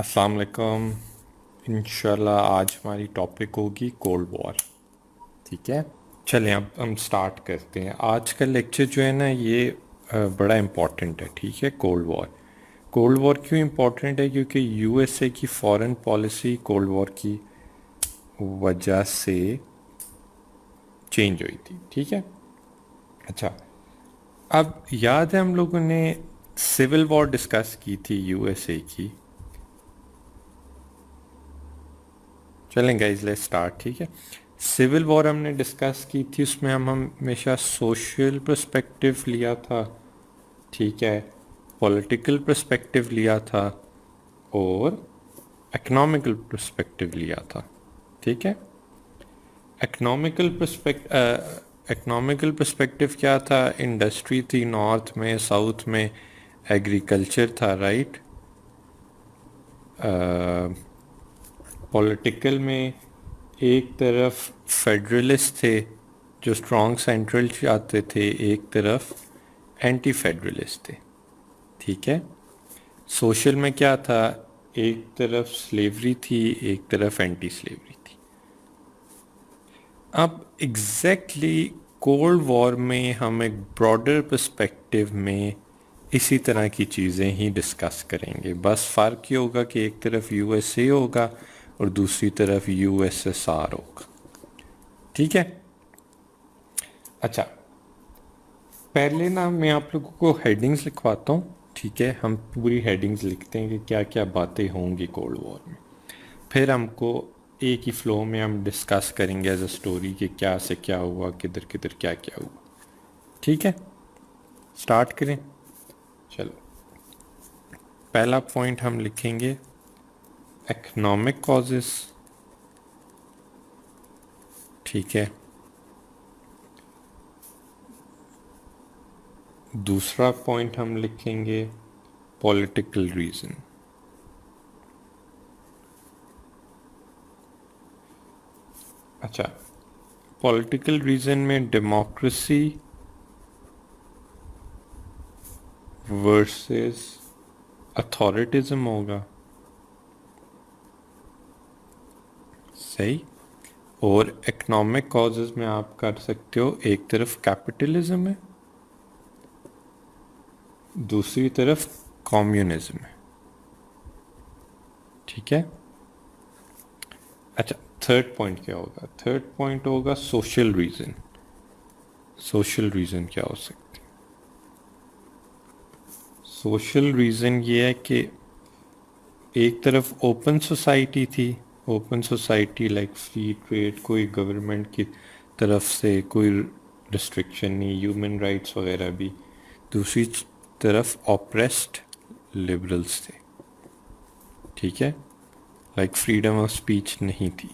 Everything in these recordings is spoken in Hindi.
अस्सलाम वालेकुम। इंशाल्लाह आज हमारी टॉपिक होगी कोल्ड वॉर। ठीक है, चलें अब हम स्टार्ट करते हैं। आज का लेक्चर जो है ना ये बड़ा इम्पॉर्टेंट है। ठीक है, कोल्ड वॉर। कोल्ड वॉर क्यों इम्पॉर्टेंट है? क्योंकि यूएसए की फॉरेन पॉलिसी कोल्ड वॉर की वजह से चेंज हुई थी। ठीक है, अच्छा, अब याद है हम लोगों ने सिविल वॉर डिस्कस की थी यूएसए की। चलें गाइस, लेट्स स्टार्ट। ठीक है, सिविल वॉर हमने डिस्कस की थी, उसमें हम हमेशा सोशल पर्सपेक्टिव लिया था। ठीक है, पॉलिटिकल पर्सपेक्टिव लिया था और इकोनॉमिकल पर्सपेक्टिव लिया था। ठीक है, इकोनॉमिकल पर्सपेक्टिव क्या था? इंडस्ट्री थी नॉर्थ में, साउथ में एग्रीकल्चर था, राइट। पॉलिटिकल में एक तरफ फेडरलिस्ट थे जो स्ट्रॉन्ग सेंट्रल चाहते थे, एक तरफ एंटी फेडरलिस्ट थे। ठीक है, सोशल में क्या था? एक तरफ स्लेवरी थी, एक तरफ एंटी स्लेवरी थी। अब एग्जैक्टली कोल्ड वॉर में हम एक ब्रॉडर पर्सपेक्टिव में इसी तरह की चीज़ें ही डिस्कस करेंगे। बस फ़र्क ये होगा कि एक तरफ यूएसए होगा और दूसरी तरफ यूएसएसआर होगा। ठीक है, अच्छा, पहले ना मैं आप लोगों को हेडिंग्स लिखवाता हूँ। ठीक है, हम पूरी हेडिंग्स लिखते हैं कि क्या क्या बातें होंगी कोल्ड वॉर में। फिर हमको एक ही फ्लो में हम डिस्कस करेंगे एज अ स्टोरी कि क्या से क्या हुआ, किधर किधर क्या क्या हुआ। ठीक है, स्टार्ट करें। चलो, पहला पॉइंट हम लिखेंगे इकोनॉमिक कॉजेस। ठीक है, दूसरा पॉइंट हम लिखेंगे पॉलिटिकल रीज़न। अच्छा, पॉलिटिकल रीज़न में डेमोक्रेसी वर्सेस अथॉरिटिज्म होगा, सही। और इकोनॉमिक कॉजेज में आप कर सकते हो, एक तरफ कैपिटलिज्म है, दूसरी तरफ कम्युनिज्म है। ठीक है, अच्छा, थर्ड पॉइंट क्या होगा? थर्ड पॉइंट होगा सोशल रीज़न। सोशल रीज़न क्या हो सकते हैं? सोशल रीज़न ये है कि एक तरफ ओपन सोसाइटी थी, open society like free trade, कोई गवर्नमेंट की तरफ से कोई रिस्ट्रिक्शन नहीं, ह्यूमन राइट्स वगैरह भी। दूसरी तरफ ऑप्रेस्ड लिबरल्स थे। ठीक है, लाइक फ्रीडम ऑफ स्पीच नहीं थी।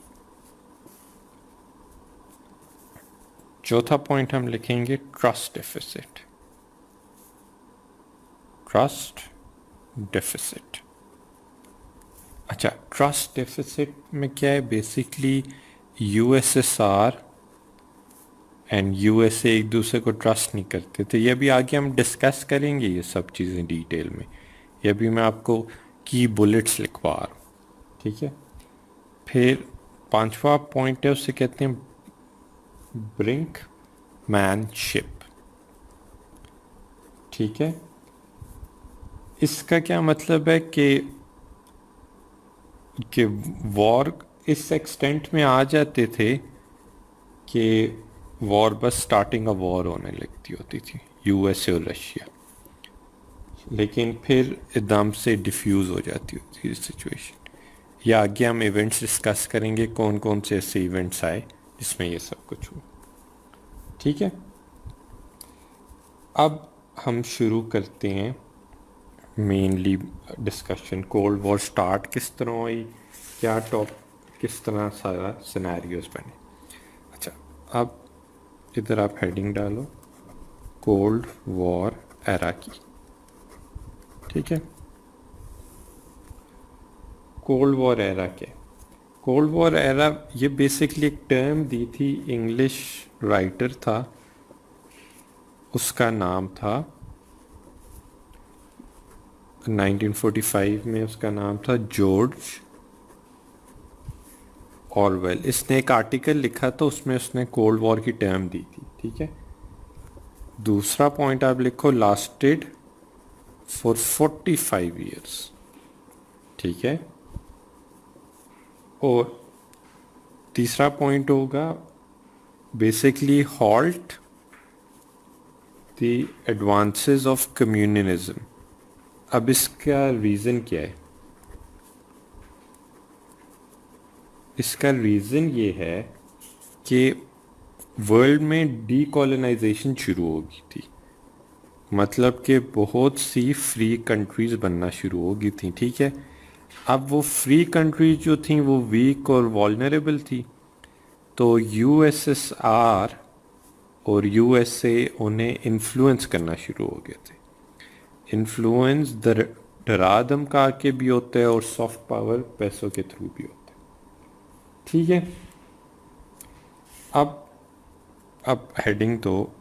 चौथा पॉइंट हम लिखेंगे ट्रस्ट डेफिसिट। ट्रस्ट डेफिसिट, अच्छा, ट्रस्ट डेफिसिट में क्या है? बेसिकली यूएसएसआर एंड यूएसए एक दूसरे को ट्रस्ट नहीं करते थे। ये भी आगे हम डिस्कस करेंगे ये सब चीज़ें डिटेल में। ये भी मैं आपको की बुलेट्स लिखवा रहा हूँ। ठीक है, फिर पांचवा पॉइंट है, उसे कहते हैं ब्रिंक मैनशिप। ठीक है, इसका क्या मतलब है कि वॉर इस एक्सटेंट में आ जाते थे कि वॉर बस स्टार्टिंग ऑफ वॉर होने लगती होती थी यूएसए और रशिया, लेकिन फिर एकदम से डिफ्यूज़ हो जाती होती थी सिचुएशन। या आगे हम इवेंट्स डिस्कस करेंगे कौन कौन से ऐसे इवेंट्स आए जिसमें ये सब कुछ हुआ। ठीक है, अब हम शुरू करते हैं mainly discussion. Cold war start किस तरह हुई, क्या टॉप, किस तरह सारा सिनेरियोस बने। अच्छा, अब इधर आप हेडिंग डालो कोल्ड वॉर एरा की। ठीक है, कोल्ड वॉर एरा क्या? कोल्ड वॉर एरा ये बेसिकली एक टर्म दी थी, इंग्लिश राइटर था, उसका नाम था 1945 में उसका नाम था जॉर्ज ऑरवेल। इसने एक आर्टिकल लिखा तो उसमें उसने कोल्ड वॉर की टर्म दी थी, ठीक है। दूसरा पॉइंट आप लिखो, लास्टेड फॉर 45 ईयर्स, ठीक है। और तीसरा पॉइंट होगा basically halt the advances of communalism. अब इसका रीज़न क्या है? इसका रीज़न ये है कि वर्ल्ड में डीकोलोनाइजेशन शुरू हो गई थी, मतलब कि बहुत सी फ्री कंट्रीज़ बनना शुरू हो गई थी, ठीक है। अब वो फ्री कंट्रीज जो थी वो वीक और वॉल्नरेबल थी, तो यूएसएसआर और यूएसए उन्हें इन्फ्लुएंस करना शुरू हो गए थे। इन्फ्लुएंस डरा धमका के भी होता है और सॉफ्ट पावर पैसों के थ्रू भी होता है, ठीक है। अब हेडिंग तो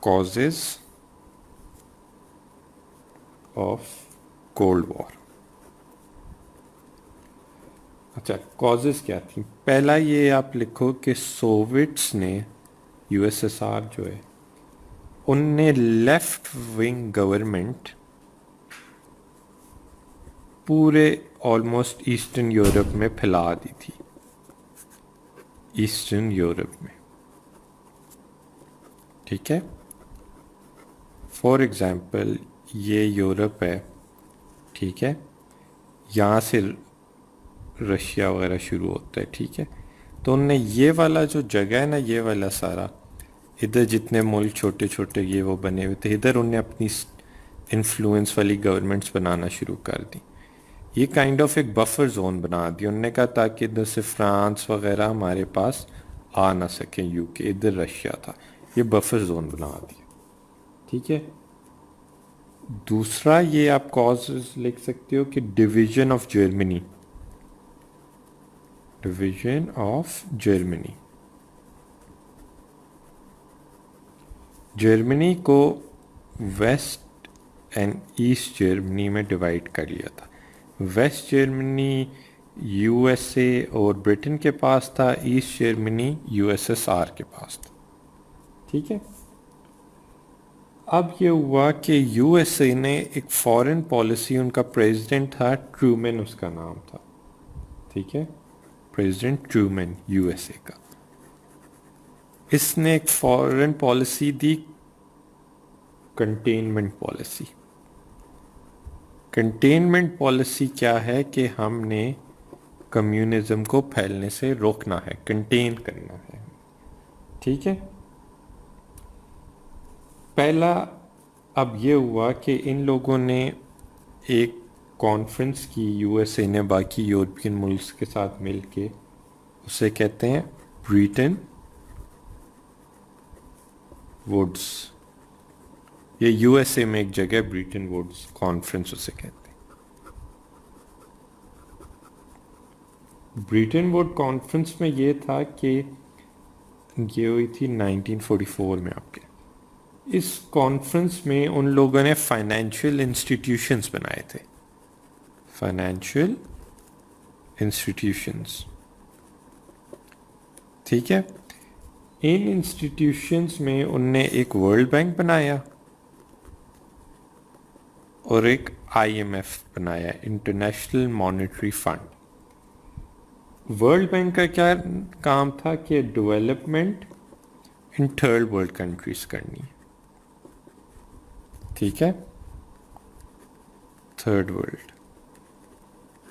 कॉजेज ऑफ कोल्ड वॉर। अच्छा, कॉजेज क्या थी? पहला ये आप लिखो कि सोवियट्स ने, यूएसएसआर जो है, उनने लेफ्ट विंग गवर्नमेंट पूरे ऑलमोस्ट ईस्टर्न यूरोप में फैला दी थी। ईस्टर्न यूरोप में, ठीक है। फॉर एग्जांपल ये यूरोप है, ठीक है, यहाँ से रशिया वगैरह शुरू होता है, ठीक है। तो उनने ये वाला जो जगह है ना, ये वाला सारा, इधर जितने मुल्क छोटे छोटे ये वो बने हुए थे, इधर उनने अपनी इन्फ्लुएंस वाली गवर्नमेंट्स बनाना शुरू कर दी। ये काइंड ऑफ एक बफर जोन बना दी उनने कहा, ताकि इधर से फ्रांस वगैरह हमारे पास आ ना सकें, यूके, इधर रशिया था, ये बफर जोन बना दिया, ठीक है। दूसरा ये आप कॉज लिख सकते हो कि division of Germany, division of Germany. Germany को वेस्ट एंड ईस्ट जर्मनी में डिवाइड कर लिया था। वेस्ट जर्मनी यूएसए और ब्रिटेन के पास था, ईस्ट जर्मनी यूएसएसआर के पास था, ठीक है। अब ये हुआ कि यूएसए ने एक फॉरेन पॉलिसी, उनका प्रेसिडेंट था ट्रूमैन, उसका नाम था, ठीक है, प्रेसिडेंट ट्रूमैन यूएसए का। इसने एक फॉरेन पॉलिसी दी, कंटेनमेंट पॉलिसी। कंटेनमेंट पॉलिसी क्या है कि हमने कम्युनिज्म को फैलने से रोकना है, कंटेन करना है, ठीक है। पहला अब ये हुआ कि इन लोगों ने एक कॉन्फ्रेंस की, यूएसए ने बाकी यूरोपियन मुल्क के साथ मिलके, उसे कहते हैं ब्रेटन वुड्स। ये यूएसए में एक जगह ब्रेटन वुड्स कॉन्फ्रेंस उसे कहते हैं। ब्रेटन वुड कॉन्फ्रेंस में ये था कि ये हुई थी 1944 में आपके। इस कॉन्फ्रेंस में उन लोगों ने फाइनेंशियल इंस्टीट्यूशंस बनाए थे, फाइनेंशियल इंस्टीट्यूशंस, ठीक है। इन इंस्टीट्यूशंस में उनने एक वर्ल्ड बैंक बनाया और एक आईएमएफ बनाया, international monetary fund. World bank का क्या काम था कि development in third world countries करनी है, ठीक है, थर्ड वर्ल्ड।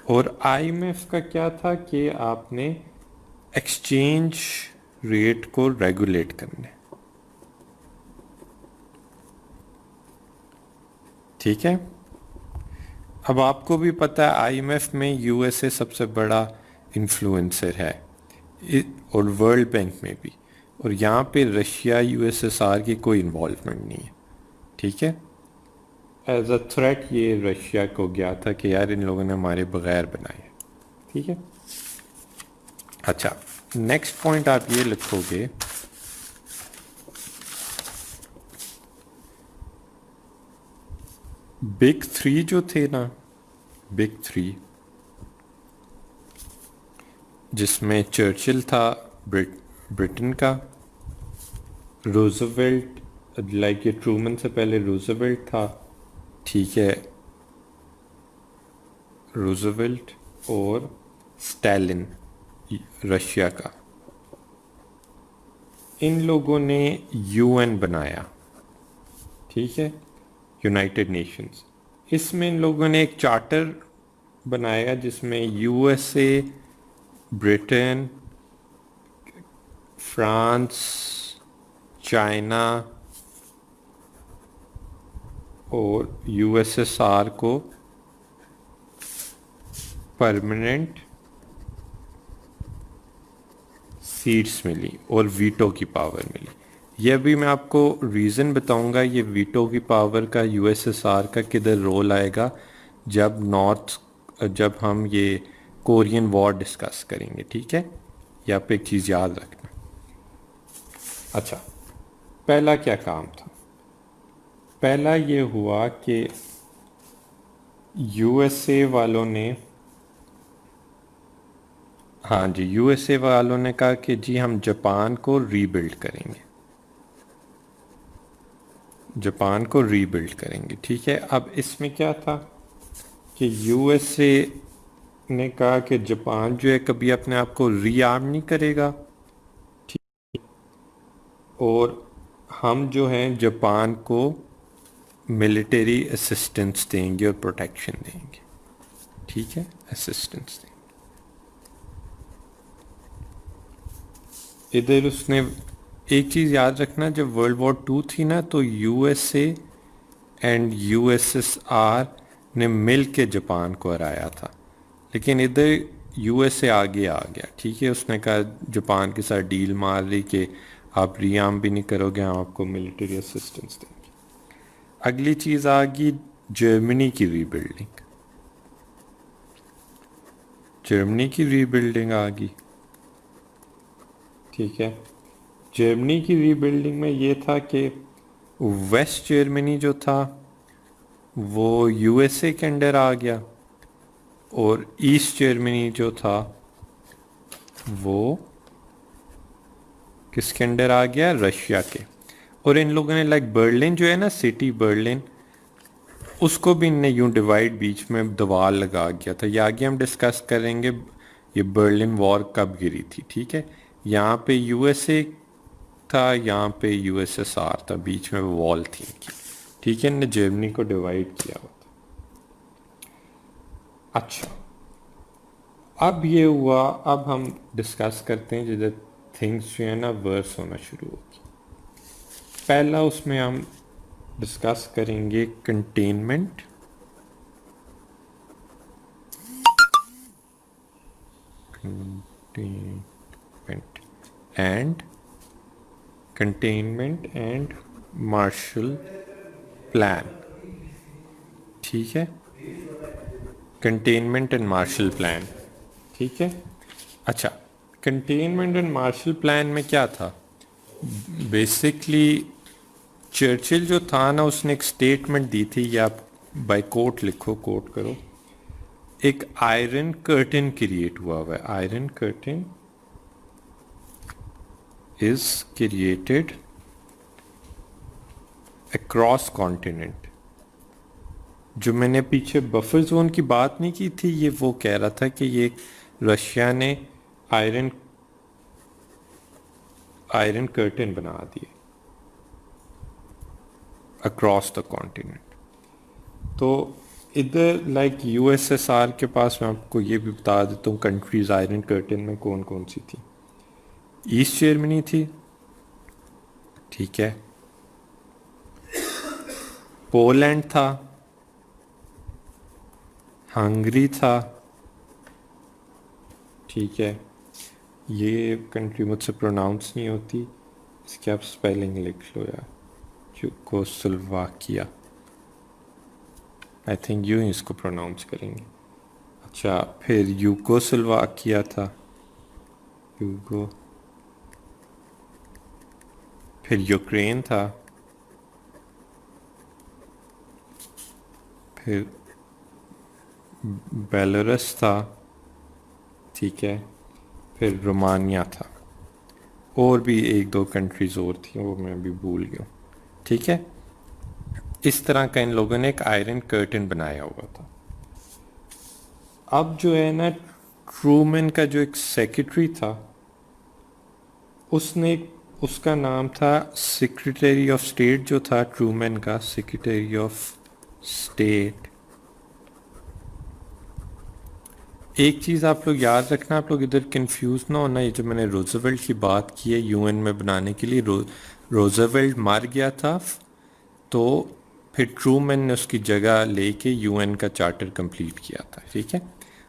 और आईएमएफ का क्या था कि आपने एक्सचेंज रेट को रेगुलेट करना है, ठीक है। अब आपको भी पता है आईएमएफ में यूएसए सबसे बड़ा इन्फ्लुएंसर है, और वर्ल्ड बैंक में भी, और यहाँ पे रशिया यूएसएसआर की कोई इन्वॉल्वमेंट नहीं है, ठीक है। एज अ थ्रेट ये रशिया को गया था कि यार इन लोगों ने हमारे बगैर बनाए, ठीक है। अच्छा, नेक्स्ट पॉइंट आप ये लिखोगे बिग थ्री जो थे ना, बिग थ्री, जिसमें चर्चिल था ब्रिटेन का, रूजवेल्ट, लाइक ये ट्रूमन से पहले रूजवेल्ट था, ठीक है, रूजवेल्ट और स्टालिन रशिया का, इन लोगों ने यूएन बनाया, ठीक है, यूनाइटेड नेशंस। इसमें इन लोगों ने एक चार्टर बनाया जिसमें यूएसए, ब्रिटेन, फ्रांस, चाइना और यूएसएसआर को परमानेंट सीट्स मिली और वीटो की पावर मिली। यह भी मैं आपको रीज़न बताऊंगा ये वीटो की पावर का यूएसएसआर का किधर रोल आएगा जब हम ये कोरियन वॉर डिस्कस करेंगे, ठीक है। ये आप एक चीज़ याद रखना। अच्छा, पहला क्या काम था? पहला ये हुआ कि यूएसए वालों ने, हाँ जी, यूएसए वालों ने कहा कि जी हम जापान को रीबिल्ड करेंगे, जापान को रीबिल्ड करेंगे, ठीक है। अब इसमें क्या था कि यूएसए ने कहा कि जापान जो है कभी अपने आप को रीआर्म नहीं करेगा, और हम जो हैं जापान को मिलिट्री असिस्टेंस देंगे और प्रोटेक्शन देंगे, ठीक है, असिस्टेंस देंगे। इधर उसने एक चीज़ याद रखना, जब वर्ल्ड वॉर टू थी ना तो यूएसए एंड यूएसएसआर ने मिल के जापान को हराया था, लेकिन इधर यूएसए आगे आ गया, ठीक है। उसने कहा जापान के साथ डील मार ली कि आप रियाम भी नहीं करोगे, हम आपको मिलिट्री असिस्टेंस देंगे। अगली चीज़ आ गई जर्मनी की रीबिल्डिंग, जर्मनी की रीबिल्डिंग आ गई, ठीक है। जर्मनी की रीबिल्डिंग में ये था कि वेस्ट जर्मनी जो था वो यूएसए के अंडर आ गया, और ईस्ट जर्मनी जो था वो किसके अंडर आ गया? रशिया के। और इन लोगों ने लाइक बर्लिन जो है ना, सिटी बर्लिन, उसको भी इनने यूं डिवाइड, बीच में दीवार लगा गया था। ये आगे हम डिस्कस करेंगे ये बर्लिन वॉर कब गिरी थी, ठीक है। यहाँ पे यूएसए था, यहाँ पे यूएसएसआर था, बीच में वॉल थी इनकी, ठीक है। इनने जर्मनी को डिवाइड किया हुआ था। अच्छा, अब ये हुआ, अब हम डिस्कस करते हैं जिधर थिंग्स जो है ना वर्स होना शुरू होगी। पहला उसमें हम डिस्कस करेंगे containment, containment and containment and martial plan, ठीक है, कंटेनमेंट एंड मार्शल प्लान, ठीक है। अच्छा, कंटेनमेंट एंड मार्शल प्लान में क्या था? बेसिकली चर्चिल जो था ना, उसने एक स्टेटमेंट दी थी, या आप बाय कोट लिखो, कोट करो, एक आयरन कर्टन क्रिएट हुआ है, iron curtain is created across continent. जो मैंने पीछे बफर जोन की बात नहीं की थी, ये वो कह रहा था कि ये रशिया ने आयरन आयरन कर्टन बना दिए अक्रॉस द कॉन्टिनेंट। तो इधर लाइक यूएसएसआर के पास, मैं आपको ये भी बता देता हूँ कंट्रीज आयरन कर्टन में कौन कौन सी थी। ईस्ट जर्मनी थी, ठीक है, पोलैंड था, हंगरी था, ठीक है। ये कंट्री मुझसे प्रोनाउंस नहीं होती, इसकी आप स्पेलिंग लिख लो यार, यूगोस्लाविया, आई थिंक यूं ही इसको प्रोनाउंस करेंगे। अच्छा, फिर यूगोस्लाविया था, यूगो, फिर यूक्रेन था, फिर बेलारूस था, ठीक है, फिर रोमानिया था, और भी एक दो कंट्रीज़ और थी, वो मैं अभी भूल गया, ठीक है। इस तरह का इन लोगों ने एक आयरन कर्टन बनाया हुआ था। अब जो है ना, ट्रूमैन का जो एक सेक्रेटरी था, उसने, उसका नाम था सेक्रेटरी ऑफ स्टेट, जो था ट्रूमैन का सेक्रेटरी ऑफ स्टेट। एक चीज़ आप लोग याद रखना, आप लोग इधर कंफ्यूज ना होना, ये जो मैंने रोजवेल्ट की बात की है यूएन में बनाने के लिए, रोजवेल्ट मर गया था, तो फिर ट्रूमैन ने उसकी जगह लेके यूएन का चार्टर कंप्लीट किया था, ठीक है।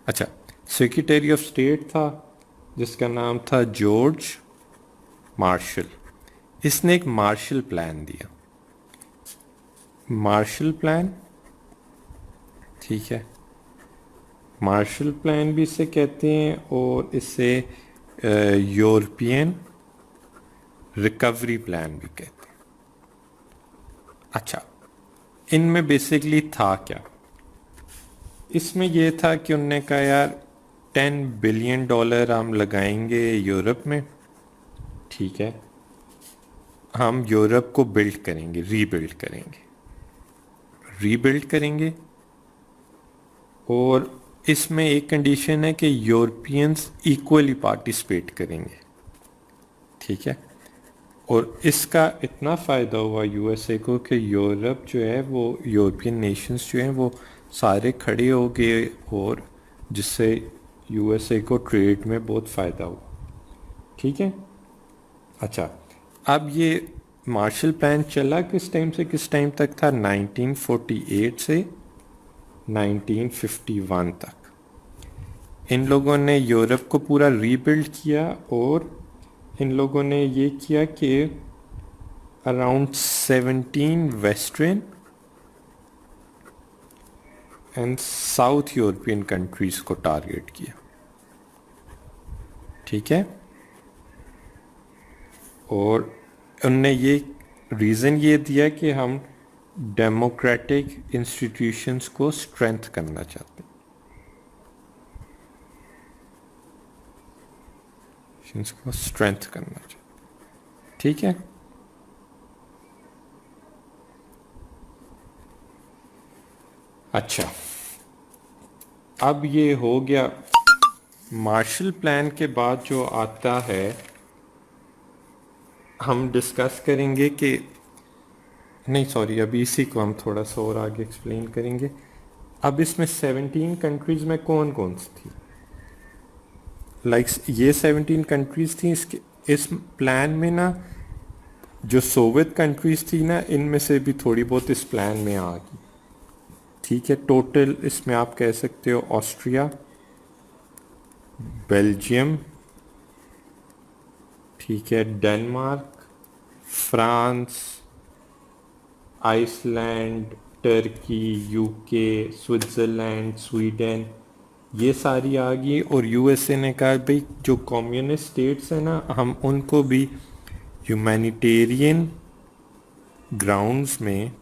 अच्छा, सेक्रेटरी ऑफ स्टेट था जिसका नाम था जॉर्ज मार्शल। इसने एक मार्शल प्लान दिया, मार्शल प्लान, ठीक है, मार्शल प्लान भी इसे कहते हैं, और इसे यूरोपियन रिकवरी प्लान भी कहते हैं। अच्छा, इनमें बेसिकली था क्या, इसमें यह था कि उनने कहा यार $10 बिलियन हम लगाएंगे यूरोप में, ठीक है, हम यूरोप को बिल्ड करेंगे, रीबिल्ड करेंगे, रीबिल्ड करेंगे, और इसमें एक कंडीशन है कि यूरोपियंस इक्वली पार्टिसिपेट करेंगे, ठीक है। और इसका इतना फ़ायदा हुआ यूएसए को कि यूरोप जो है वो, यूरोपियन नेशंस जो हैं वो सारे खड़े हो गए, और जिससे यूएसए को ट्रेड में बहुत फ़ायदा हुआ, ठीक है। अच्छा, अब ये मार्शल प्लान चला किस टाइम से किस टाइम तक था, 1948 से 1951 तक। इन लोगों ने यूरोप को पूरा रीबिल्ड किया, और इन लोगों ने ये किया कि around 17 western and south European countries को टारगेट किया, ठीक है। और उनने ये रीज़न ये दिया कि हम डेमोक्रेटिक इंस्टीट्यूशंस को स्ट्रेंथ करना चाहते हैं, को स्ट्रेंथ करना चाहते, ठीक है। अच्छा, अब ये हो गया। मार्शल प्लान के बाद जो आता है, हम डिस्कस करेंगे कि, नहीं सॉरी, अभी इसी को हम थोड़ा सा और आगे एक्सप्लेन करेंगे। अब इसमें 17 कंट्रीज़ में कौन कौन सी थी, ये 17 कंट्रीज़ थी। इस प्लान में ना जो सोवियत कंट्रीज़ थी ना, इनमें से भी थोड़ी बहुत इस प्लान में आ गई, ठीक है। टोटल इसमें आप कह सकते हो ऑस्ट्रिया, बेल्जियम, ठीक है, Denmark, France, Iceland, Turkey, UK, Switzerland, Sweden, ये सारी आ गई। और यूएसए ने कहा भाई जो कम्युनिस्ट स्टेट्स हैं ना, हम उनको भी ह्यूमैनिटेरियन ग्राउंड्स में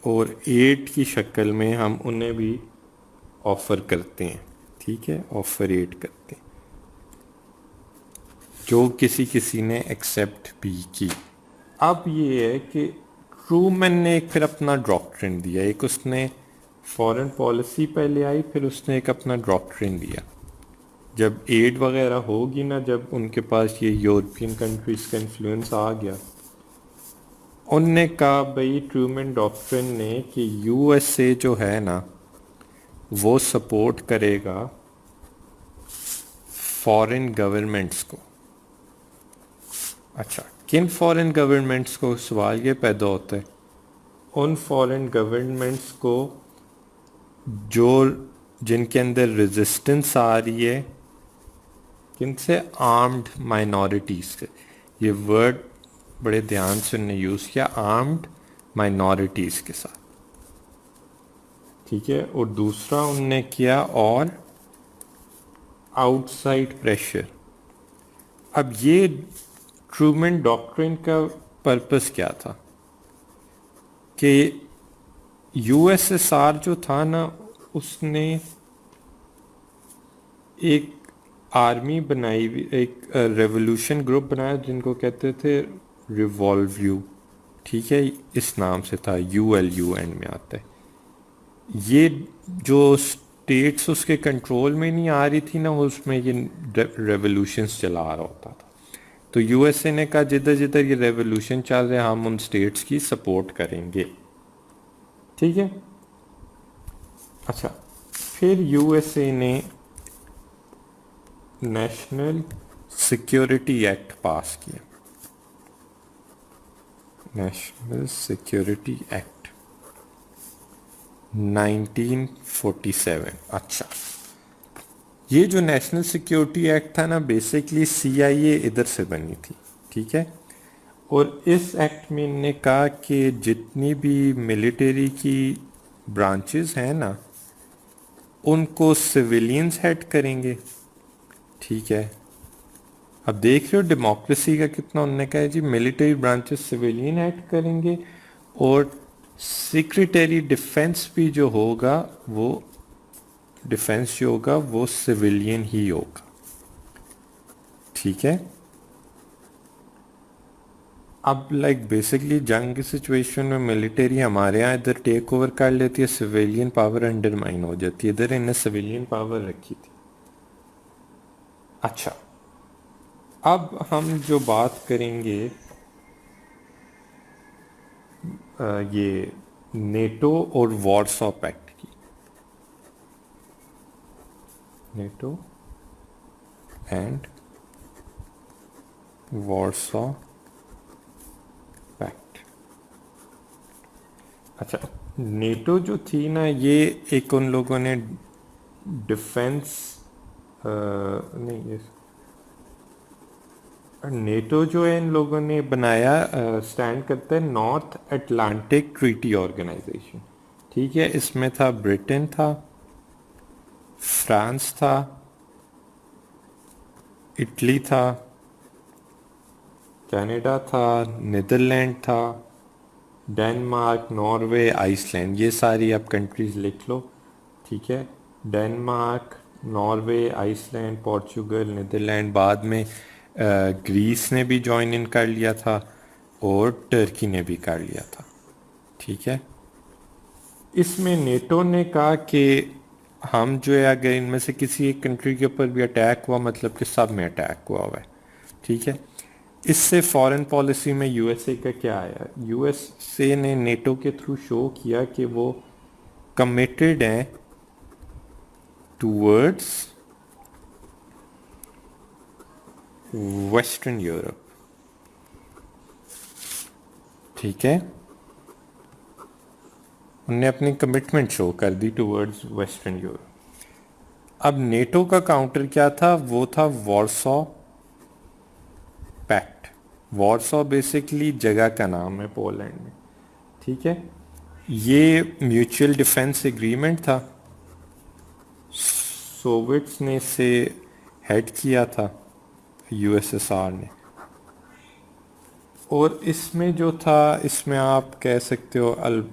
और एड की शक्ल में हम उन्हें भी ऑफ़र करते हैं, ठीक है, ऑफ़र एड करते हैं, जो किसी किसी ने एक्सेप्ट भी की। अब ये है कि ट्रूमैन ने एक फिर अपना डॉक्ट्रिन दिया, एक उसने फॉरेन पॉलिसी पहले आई, फिर उसने एक अपना डॉक्ट्रिन दिया। जब एड वगैरह होगी ना, जब उनके पास ये यूरोपियन कंट्रीज़ का इन्फ्लुएंस आ गया, उनने कहा भाई ट्रूमैन डॉक्ट्रिन ने कि यूएसए जो है ना वो सपोर्ट करेगा फॉरेन गवर्नमेंट्स को। अच्छा, किन फॉरेन गवर्नमेंट्स को, सवाल ये पैदा होता है, उन फॉरेन गवर्नमेंट्स को जो, जिनके अंदर रेजिस्टेंस आ रही है, किन से, आर्म्ड माइनॉरिटीज़ से। ये वर्ड बड़े ध्यान से उन्होंने यूज़ किया, आर्म्ड माइनॉरिटीज़ के साथ, ठीक है। और दूसरा उनने किया, और आउटसाइड प्रेशर। अब ये ट्रूमैन डॉक्ट्रिन का पर्पस क्या था कि यूएसएसआर जो था ना, उसने एक आर्मी बनाई हुई, एक रेवोल्यूशन ग्रुप बनाया जिनको कहते थे रिवॉल्व यू। ठीक है, इस नाम से था, ULU एंड में आता है। ये जो स्टेट्स उसके कंट्रोल में नहीं आ रही थी ना, उसमें ये रेवोल्यूशंस चला रहा होता था। तो यूएसए ने कहा जिधर जिधर ये रेवोल्यूशन चल रहे हैं हम उन स्टेट्स की सपोर्ट करेंगे। ठीक है। अच्छा, फिर यूएसए ने नेशनल सिक्योरिटी एक्ट पास किया, नेशनल सिक्योरिटी एक्ट 1947। अच्छा, ये जो नेशनल सिक्योरिटी एक्ट था ना, बेसिकली CIA इधर से बनी थी। ठीक है। और इस एक्ट में इन्होंने कहा कि जितनी भी मिलिट्री की ब्रांचेस हैं ना, उनको सिविलियंस हेड करेंगे। ठीक है। अब देख रहे हो डेमोक्रेसी का कितना, उन्होंने कहा है जी मिलिट्री ब्रांचेस सिविलियन हेड करेंगे और सेक्रेटरी डिफेंस भी जो होगा वो डिफेंस जो होगा वो सिविलियन ही होगा। ठीक है। अब बेसिकली जंग की सिचुएशन में मिलिट्री हमारे यहाँ इधर टेक ओवर कर लेती है, सिविलियन पावर अंडरमाइन हो जाती है। इधर इन्हें सिविलियन पावर रखी थी। अच्छा, अब हम जो बात करेंगे ये नेटो और वॉर्सॉ पैक्ट की। NATO and Warsaw Pact. अच्छा, नेटो जो थी ना, ये एक उन लोगों ने डिफेंस नहीं, ये नेटो जो है इन लोगों ने बनाया, स्टैंड करता है नॉर्थ अटलांटिक ट्रीटी ऑर्गेनाइजेशन। ठीक है। इसमें था ब्रिटेन था, फ्रांस था, इटली था, कनाडा था, नीदरलैंड था, डेनमार्क, नॉर्वे, आइसलैंड। ये सारी आप कंट्रीज लिख लो। ठीक है। Denmark, Norway, Iceland, Portugal, Netherland, बाद में ग्रीस ने भी ज्वाइन इन कर लिया था और टर्की ने भी कर लिया था। ठीक है। इसमें नेटो ने कहा कि हम जो है अगर इनमें से किसी एक कंट्री के ऊपर भी अटैक हुआ, मतलब कि सब में अटैक हुआ है। ठीक है। इससे फॉरेन पॉलिसी में यूएसए का क्या आया, यूएसए ने नेटो के थ्रू शो किया कि वो कमिटेड हैं टूवर्ड्स वेस्टर्न यूरोप। ठीक है। उनने अपनी कमिटमेंट शो कर दी टूवर्ड्स वेस्टर्न यूरोप। अब नेटो का काउंटर क्या था, वो था वॉर्सॉ पैक्ट। वॉर्सॉ बेसिकली जगह का नाम है पोलैंड में। ठीक है। ये म्यूचुअल डिफेंस एग्रीमेंट था, सोवियट्स ने इसे हेड किया था, यूएसएसआर ने। और इसमें जो था, इसमें आप कह सकते हो अल्बानिया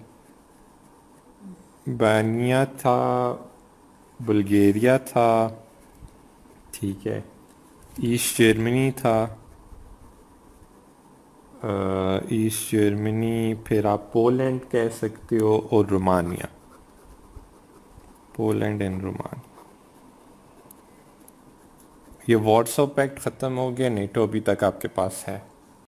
था, बुल्गारिया था। ठीक है। ईस्ट जर्मनी था, ईस्ट जर्मनी, फिर आप पोलैंड कह सकते हो, और रोमानिया, पोलैंड एंड रोमानिया। ये वॉर्सॉ पैक्ट ख़त्म हो गया, नेटो अभी तक आपके पास है।